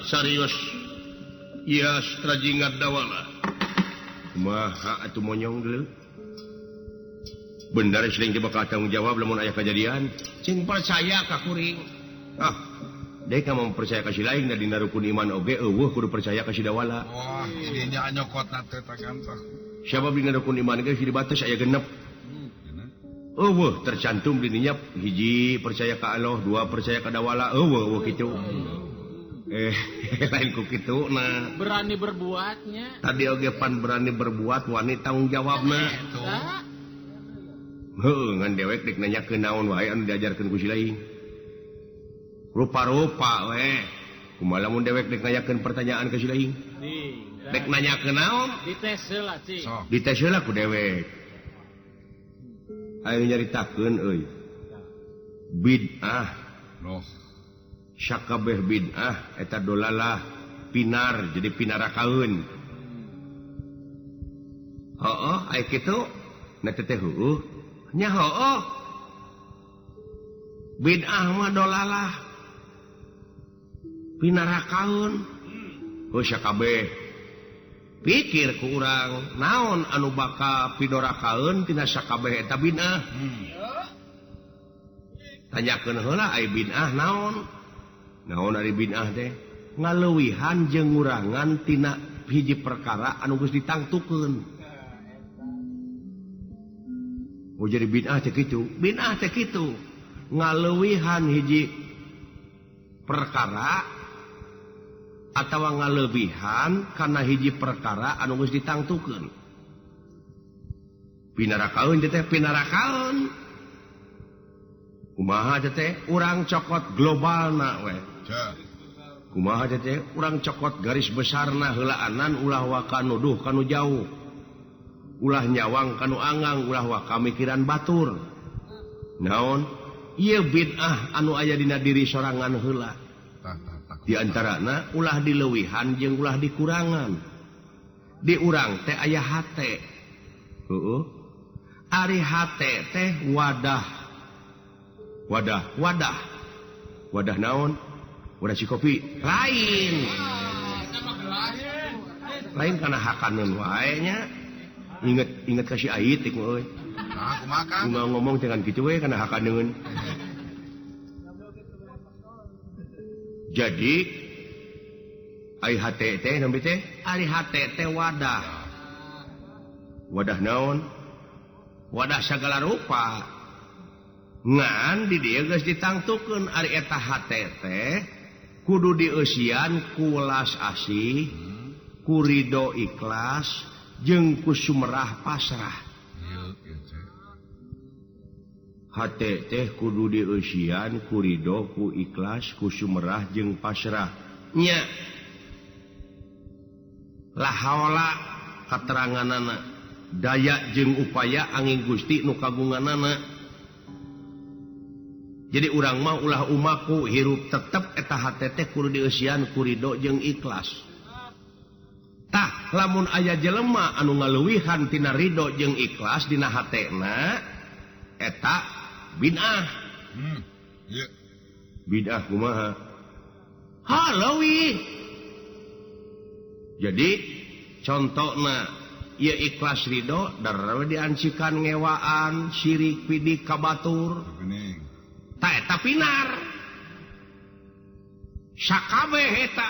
serius ya strajingat dawala kumaha atuh monyong dulu bener sering bakal tanggung jawab lamun aya kejadian cing percaya ka kuring dek kamu percaya ka si lain da dina rukun iman oge eueuh kudu percaya ka si dawala wah idinya nyokotna teh tagantah siapa dina rukun iman ge di batas aya genep eueuh tercantum di dinya hiji percaya ka Allah dua percaya ka dawala eueuh kitu lain ku kitu nah berani berbuatnya tadi oge pan berani berbuat wani tanggung jawabna heuh ngan dewek dek nanyakeun naon wae anu diajarkeun ku si lain rupa-rupa we kumaha lamun dewek dek nanyakeun pertanyaan ka si lain dek nanyakeun naon dites heula cing dites heula ku dewek aya nyaritakeun euy bid'ah loh sakabeh bid'ah eta dolalah pinar jadi pinarakaeun heuh aya kitu na teh heueuh nya heueuh bid'ah mah dolalah pinarakaeun heuh sakabeh pikir ku urang naon anu bakal pidorakaeun tina sakabeh eta bid'ah tanyakeun heula aya bid'ah naon ari bid'ah teh ngaleuwihan jeung ngurangan tina hiji perkara anu geus ditangtukeun jadi bid'ah teh kitu ngaleuwihan hiji perkara atawa ngalebihan kana hiji perkara anu geus ditangtukeun pinarakaeun teh pinarakaeun kumaha teh urang cokot globalna we kumaha teh urang cokot garis besarna heulaanan ulah wa kanuduh kanu jauh ulah nyawang kanu anggang ulah wa kamikiran batur naon ieu bid'ah anu aya dina diri sorangan heula di antarana ulah dileuwihan jeung ulah dikurangan di urang teh aya hate heueuh ari hate teh wadah naon wadah si kopi lain kana hakaneun wae nya inget kasih ait iku euy kumaha ngomong dengan kitu we kana hakaneun jadi ai hate teh nampi teh ari hate teh wadah naon wadah sagala rupa ngan di dieu geus ditangtukeun ari eta hate teh kudu dieusian ku welas asih ku ridho ikhlas jeung ku sumerah pasrah hate teh kudu dieusian ku ridho ku ikhlas ku sumerah jeung pasrah nya la haula kateranganana daya jeung upaya angin Gusti nu kagunganana jadi urang mah ulah umaku hirup tetep eta hate teh kudu dieusian ku ridho jeung ikhlas tah lamun aya jelema anu ngaleuwihan tina ridho jeung ikhlas dina hatena eta bid'ah bid'ah kumaha halawi jadi contohna ieu ikhlas ridho darah diancikan ngewaan syirik pidik kabatur ta eta pinar sakabeh eta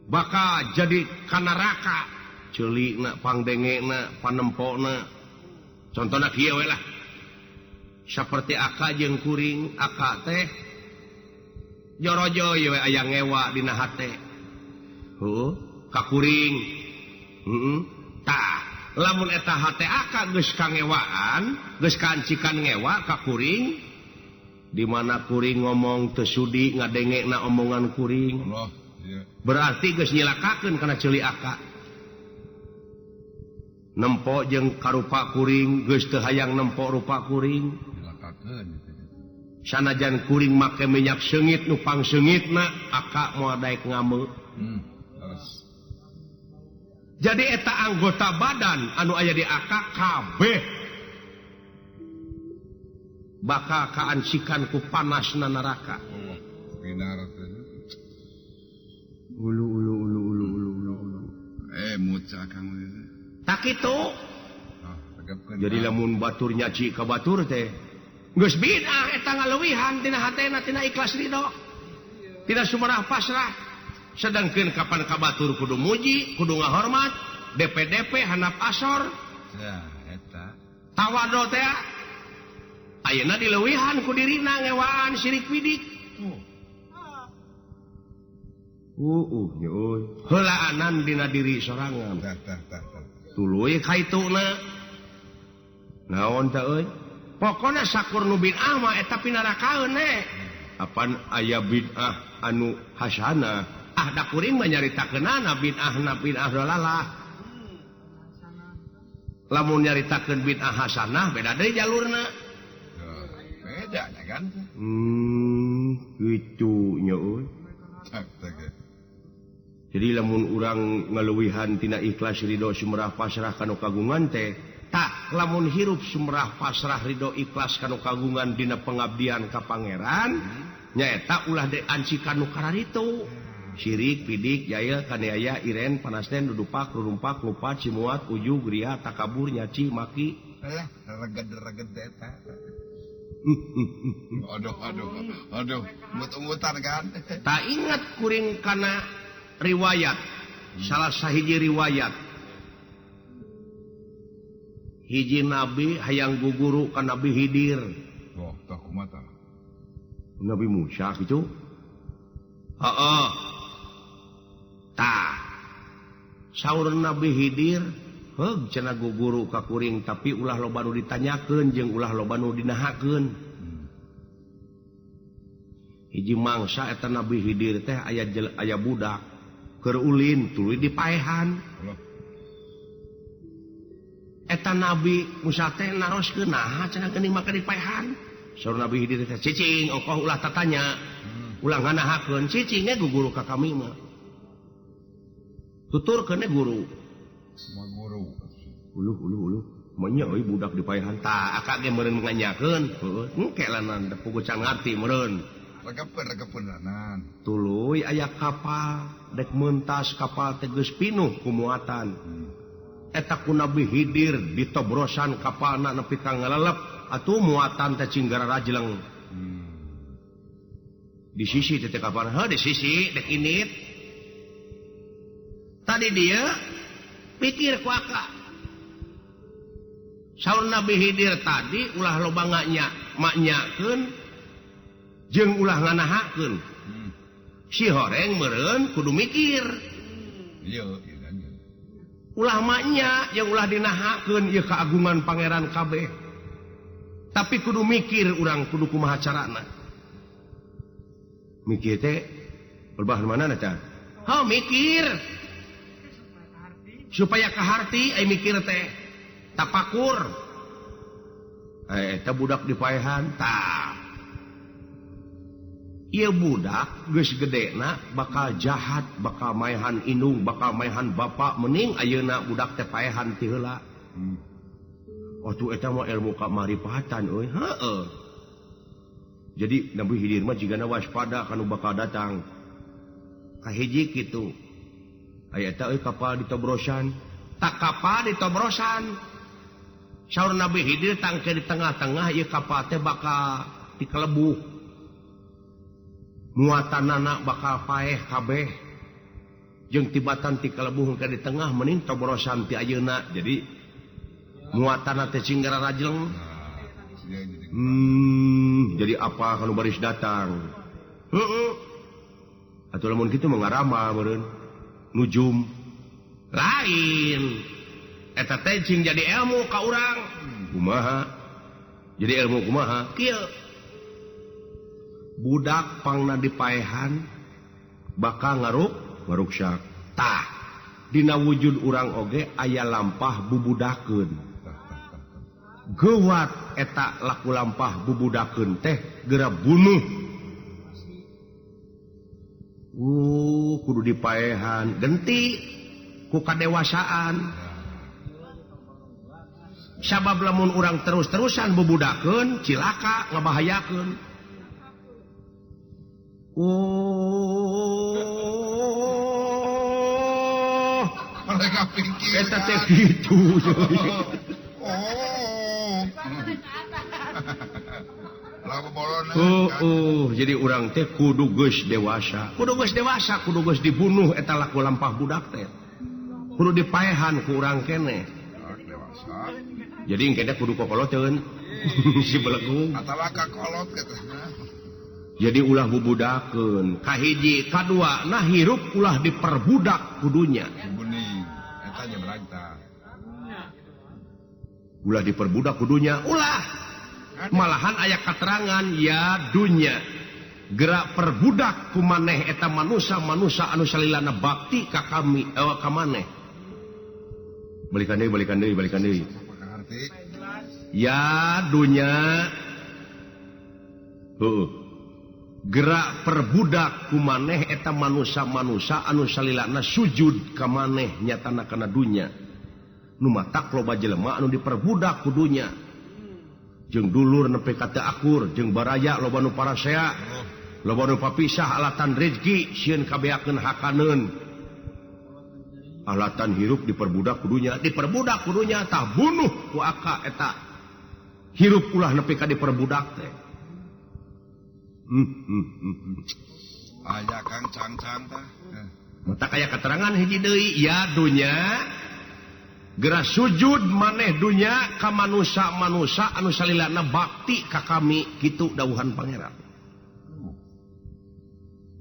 bakal jadi kana neraka ceulikna pangdengena panempona contohna kieu we lah saperti aka jeung kuring aka teh jorojo we aya ngewa dina hate heuh ka kuring tah lamun eta hate aka geus kangewaan geus kancikan ngewa ka kuring di mana kuring ngomong teu sudi ngadengena omongan kuring berarti geus nyilakakeun kana ceuli aka nempo jeung karupa kuring geus teu hayang nempo rupa kuring sanajan kuring make minyak seungit nu pangseungitna aka moal daek ngame jadi eta anggota badan anu aya di aka kabeh bakal kaancikan ku panasna neraka tak itu jadi lamun batur nyaci ka batur teh geus bid'ah eta ngalewihan tina hatena tina ikhlas ridho tina sumerah pasrah sedangkeun kapan ka batur kudu muji kudu ngahormat DP handap asor ya eta tawado teh ayeuna dileuwihan ku dirina ngewaan sirik bidik euy heulaanan dina diri sorangan tuluy kaituna naon teh euy pokona sakur nu bid'ah mah eta pinarakaeun apan aya bid'ah anu hasanah da kuring mah nyaritakeunana bid'ah dalalah lamun nyaritakeun bid'ah hasanah beda deui jalurna beda kan kitu nya euy jadi lamun urang ngaleuwihan tina ikhlas ridho sumerah pasrah kanu kagungan teh tak lamun hirup sumerah pasrah ridho ikhlas kanu kagungan dina pengabdian ka pangeran nyaeta ulah deanci kanu kararitu sirik pidik jaya kaneaya iren panasden dudupak rurumpak lupat cimuat uju gria takabur nyaci maki reged eta aduh mut-mutan kan tak ingat kuring kana riwayat salah sahiji riwayat hiji nabi hayang guguru ka Nabi Hidir tak kumata Nabi Musa gitu heeh tah saur Nabi Hidir heug cenah guguru ka kuring tapi ulah loba nu ditanyakeun jeung ulah loba nu dinahakeun hiji mangsa eta Nabi Hidir teh aya budak keur ulin tuluy dipaehan eta Nabi Musa teh naroskeun naha cenah geuning make dipaehan saur Nabi Hidir teh cicing ongkoh ulah tatanya ulah nganahakeun cicing ge guguru ka kami mah tuturkeun guru semua guru uluh manya euy budak dipaehan tah akak ge meureun nganyakeun heueuh engke lanan puguh can ngarti meureun regepeun tuluy aya kapal dek mentas kapal teh geus pinuh ku muatan eta ku Nabi Hidir ditobrosan kapalna nepi ka ngalelep atuh muatan teh cinggara rajleng di sisi teh kapal di sisi dek init tadi dia pikir ku akak saur Nabi Hidir tadi ulah loba maknyakeun jeung ulah nganahakeun si horeng meureun kudu mikir ulah maknya yang ulah dinahakeun ieu keagungan pangeran kabeh tapi kudu mikir urang kudu kumaha carana mikir teh perubahan mana teh mikir supaya kaharti ai mikir teh tapakur eta budak dipaehan tah ieu budak geus gedena bakal jahat bakal maehan indung bakal maehan bapa mending ayeuna budak teh paehan ti heula atuh eta mah ilmu kamaripatan euy heueuh jadi Nabi Hidir mah jigana waspada kanu bakal datang kahiji kitu aya eta euy kapal ditobrosan tak kapal ditobrosan saur Nabi Hidir tangke di tengah-tengah ieu kapal teh bakal dikelebuh muatanana bakal paeh kabeh jeung tibatan ti kalebuh ke di tengah mending tobrosan ti ayeuna jadi muatanna teh cinggara rajleng jadi apa kalau baris datang atuh lamun kitu mah ngaramal meureun nujum lain eta teh cing jadi ilmu ka urang kumaha jadi ilmu kumaha kieu budak pangna dipaehan bakal ngaruksak tah dina wujud urang oge aya lampah bubudakeun geuwat eta laku lampah bubudakeun teh geura bunuh kudu dipaehan genti ku kadewasaan sabab lamun urang terus-terusan bubudakeun cilaka ngabahayakeun mereka pikir. Eta teh kitu. Oh. Lagu bolona. Jadi urang teh kudu geus dewasa. Kudu geus dibunuh eta laku lampah budak teh. Kudu dipaehan ku urang keneh. Dewasa. Jadi engke kudu kokoloteun. Si belegung. Atawa kakolot katanya. Jadi ulah bubudakeun. Kahiji, kadua, nah hirup ulah diperbudak kudunya. Bening. Eta nya beragta. Ulah diperbudak kudunya. Ulah. Malahan aya katerangan ya dunya. Gerak perbudak ku maneh eta manusia anu salilana bakti ka kami ka maneh. Balikan deui. Arti Ya dunya. Gerak perbudak ku maneh eta manusia anu salilana sujud ka maneh nyatana kana dunya. Nu matak loba jelema anu diperbudak kudunya. Jeung dulur nepi ka teu akur, jeung baraya loba nu parasea, loba nu papisah alatan rezeki sieun kabeakeun hakaneun. Alatan hirup diperbudak kudunya tah bunuh ku aka eta. Hirup ulah nepi ka diperbudak teh. aya Kang cang-cang tah. Mata kaya keterangan hiji deui ya dunya. Gerak sujud maneh dunya ka manusia anu salilana bakti ka kami kitu dawuhan pangeran.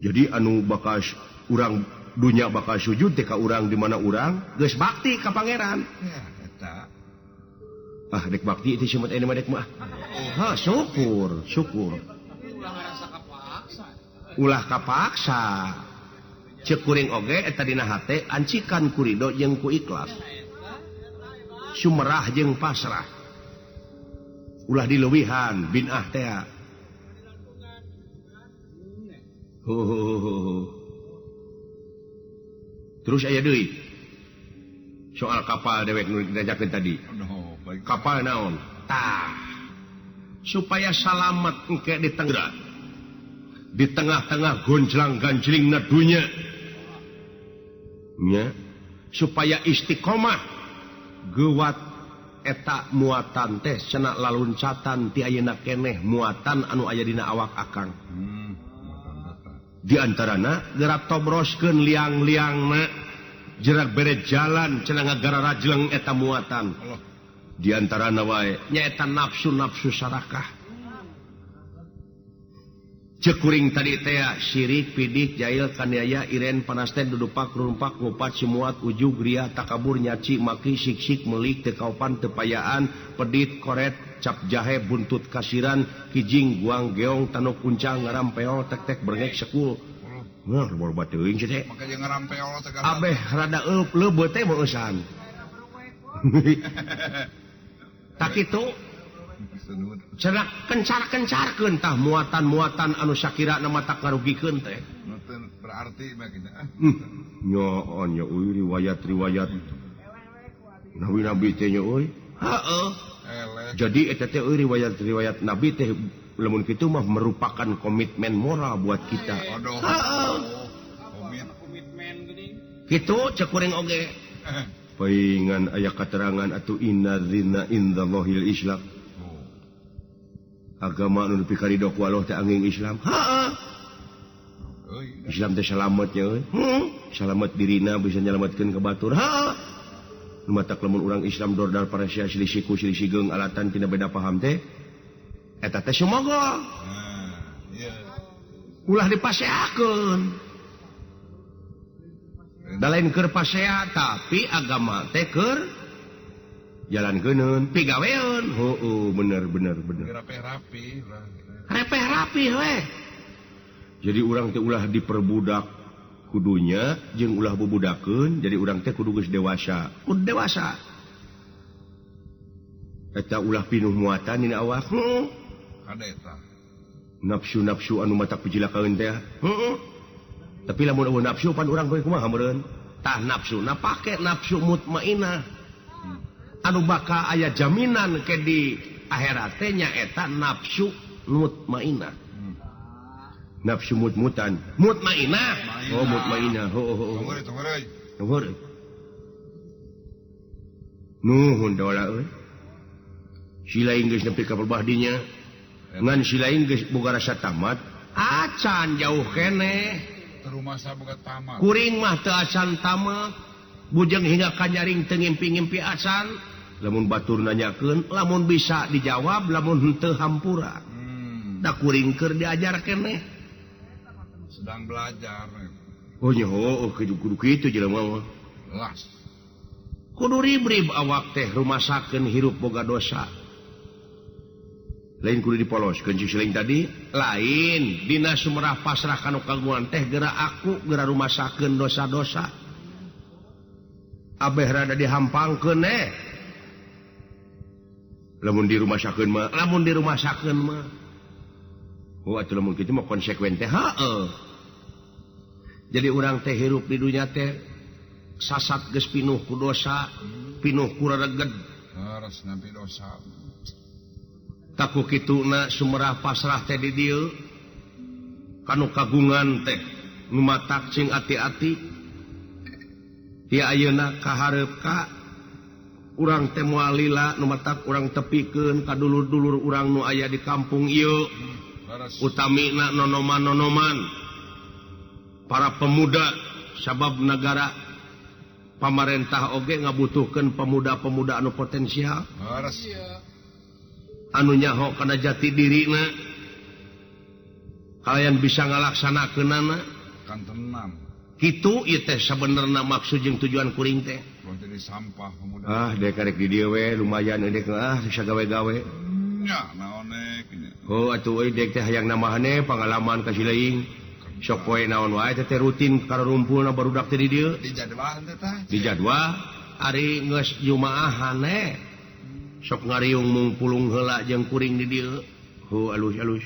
Jadi anu bakal urang dunya bakal sujud teh ka urang di mana urang geus bakti ka pangeran. Ya eta. Dek bakti itu simut ini mah dek mah. Syukur. Ulah kapaksa. Ceuk kuring oge eta dina hate ancikan kurido jeung ku ikhlas. Sumerah jeung pasrah. Ulah dileuwihan binah teh. Terus aya deui. Soal kapal dewek nu diajakeun tadi. Kapal naon? Supaya salamet engke di tengah-tengah gonjlang-ganjlingna dunya. Nya, supaya istiqomah gewat eta muatan teh cenah laluncatan ti ayeuna keneh muatan anu aya dina awak akang. Di antarana gerak tobroskeun liang-liangna jerak bere jalan cenah ngagara rajleng eta muatan. Di antarana wae nyaeta nafsu-nafsu sarakah. Ceuk kuring tadi teh syirik, pidik, jail, kaniaya, iren, panasten, dudupak, rumpak, ngupat, simuat, ujug, ria, takabur, nyaci, maki, siksik, melik, tekaupan, tepayaan, pedit, koret, cap jahe, buntut kasiran, kijing, guang, geong, tanuk kuncang, ngarampeol, tek-tek, berengek, sekul. Nah, borbat teuing teh. Maka jeung ngarampeol teh kan. Abeh rada leubeut teh meusan. Tak kitu cenah kencar-kencarkeun tah muatan-muatan anu sakirana mata ngarugikeun teh. Berarti bagina. Nya euy riwayat-riwayat. Nabi-nabi teh nya euy. Heeh. Jadi eta teh euy riwayat-riwayat nabi teh lamun kitu mah merupakan komitmen moral buat kita. Heeh. Komitmen geuning. Kitu ceuk kuring oge. Paingan aya katerangan atuh inna dzina indallahil Islam. Agama anu nepi ka ridho ku Allah teh angin Islam. Heeh. Islam teh salamet nya euy. Salamet dirina bisa nyalametkeun ka batur. Heeh. Nu matak lamun urang Islam dordal parasia silih siku silih sigeung alatan tina beda paham teh eta teh sumogol. Iya. Ulah dipaseakeun. Da lain keur pasea tapi agama teh keur jalankeun pigaweun. Bener. Rapih we. Jadi urang teh ulah diperbudak kudunya jeung ulah bubudakeun jadi urang teh kudu geus dewasa. Kudu dewasa. Eta ulah pinuh muatan dina awak. Kada eta. Nafsu-nafsu anu matak pijilakaeun teh. Tapi lamun eueuh nafsu pan urang kowe kumaha meureun? Tah nafsu na pake nafsu mutmainah. Anu bakal aya jaminan ke di akhirat teh nyaeta nafsu mutmainah. Nafsu mutmutan. Mutmainah. Oh mutmainah. Tunggu. nuhun dola sila Inggris nepi ka perbahdinya ngan sila Inggris boga rasa tamat acan jauh keneh Rumah saya boga tamat. kuring mah teu acan tamat bujeng hingga kanyaring teu ngimpi-ngimpi acan lamun batur nanyakeun lamun bisa dijawab lamun henteu hampura da kuring keur diajar keneh Sedang belajar. oh nyaho kudu kitu jelema mah Las. kudu ribrib awak teh rumasakeun hirup boga dosa lain kudu dipoloskeun selain tadi lain dina sumerah pasrah kanu kagungan teh geura aku geura rumasakeun dosa-dosa abeh rada dihampangkeun lamun dirumasakeun mah oh atuh lamun kitu mah konsekuen teh heueuh jadi urang teh hirup di dunya teh sasat geus pinuh ku dosa pinuh ku rareged Harus nampi dosa. taku kituna sumerah pasrah teh di dieu kanu kagungan teh nu matak cing ati-ati ti ayeuna kahareup ka urang teh moal lila nu matak urang tepikeun ka dulur-dulur urang nu aya di kampung ieu Harus. utamina nonoman-nonoman para pemuda sabab negara pamarentah oge ngabutuhkeun pemuda-pemuda anu potensial Harus. anu nyaho kana jati dirina kalayan bisa ngalaksanakeunana Kan tenang. kitu ieu teh sabenerna maksud jeung tujuan kuring teh Kalau jadi sampah pemuda. dek karek di dieu we lumayan dek bisa gawe-gawe Ya, naonek. oh atuh euy dek teh hayang nambahane pengalaman ka Cileung sok poe naon wae teh rutin karumpulna barudak teh di dieu Di jadwal teh tah. di jadwal ari geus jumaahan sok ngariung mung pulung heula jeung kuring di dieu alus-alus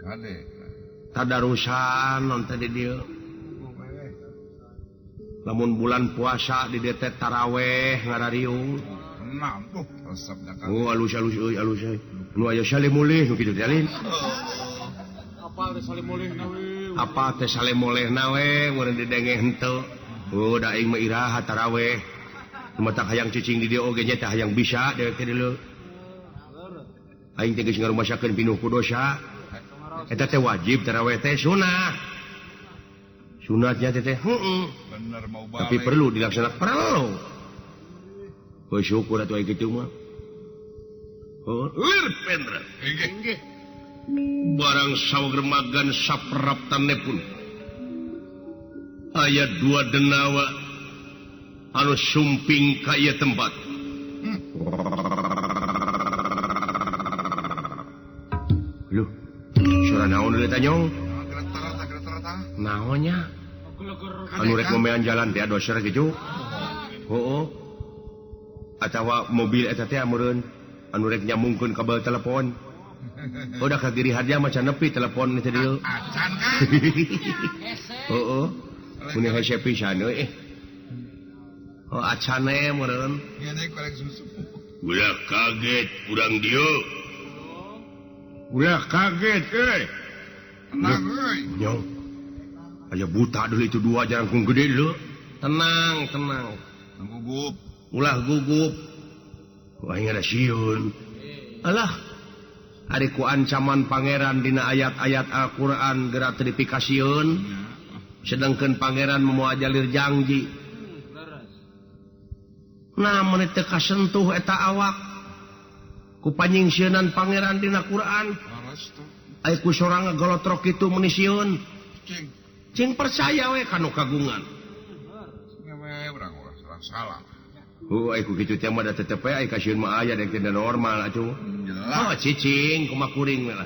Kade. tadarusan non teh di dieu lamun bulan puasa di dieu teh taraweh ngarariung Tenang tuh. Resepnya kan. alus-alus euy alus euy nu aya sale mulih nu kitu teh alin Apa teh saling mulih nawe. apa teh sale molehna we meureun didenge henteu da aing mah iraha taraweh nu matak hayang cicing di dieu oge nya teh hayang bisa dewek teh dieu aing teh geus ngarumasakeun pinuh ku dosa eta teh wajib taraweh teh sunah sunatnya teh Bener mau balik. tapi perlu dilaksanakan perlu syukur atuh aya kitu mah lir pendra Inggih. barang sawagremagan sapraptanepun aya dua denawa anu sumping ka ieu tempat Loh, suara naon deui tanyong Geretar-geretar. naonnya Geger anu rek memean jalan teh doser gitu heuh atawa mobil eta teh meureun anu rek nyambungkeun kabel telepon udah kagiri harja macan nepi telepon teh dieu Acan kan. heuh mun hese pisan euy oh acane meureun Ngene korek susu. ulah kaget urang dieu ulah kaget euy Tenang euy. nyong aya buta deui itu dua jarangkung gede lho tenang Gugup. ulah gugup wah ada siun alah ari ku ancaman pangeran dina ayat-ayat Al-Qur'an geura teu dipikasieun sedangkeun pangeran moal jalir janji nah mun teu kasentuh eta awak ku panyingsieunnan pangeran dina Qur'an Harus tuh. aya ku sorang ngagolotrok kitu mun sieun Cing. cing percaya we kanu kagungan Ngewe urang salah. Aiku kitu teh mah da tetep aya kasieun mah aya dek teh normal atuh. Jelas. Oh cicing kumaha kuring we lah.